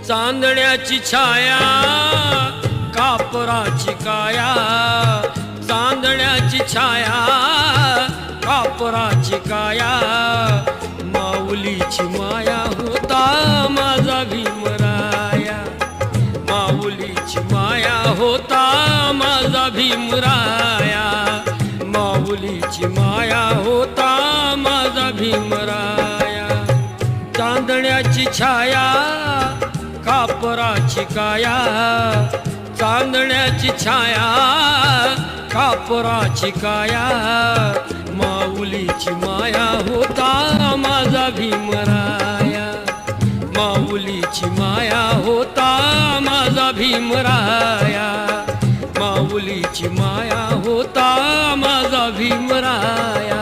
चांदण्याची छाया कापराची काया, चांदण्याची छाया कापराची काया, माऊलीची माया होता माझा भीमराया, माऊलीची माया होता माझा भीमराया, माऊलीची माया होता माझा भीमराया. चांदण्याची छाया कापराची काया, चांदण्याची छाया कापराची काया, माऊलीची माया होता माझा भीमराया, माऊलीची माया होता माझा भीमराया, माऊलीची माया होता माझा भीमराया.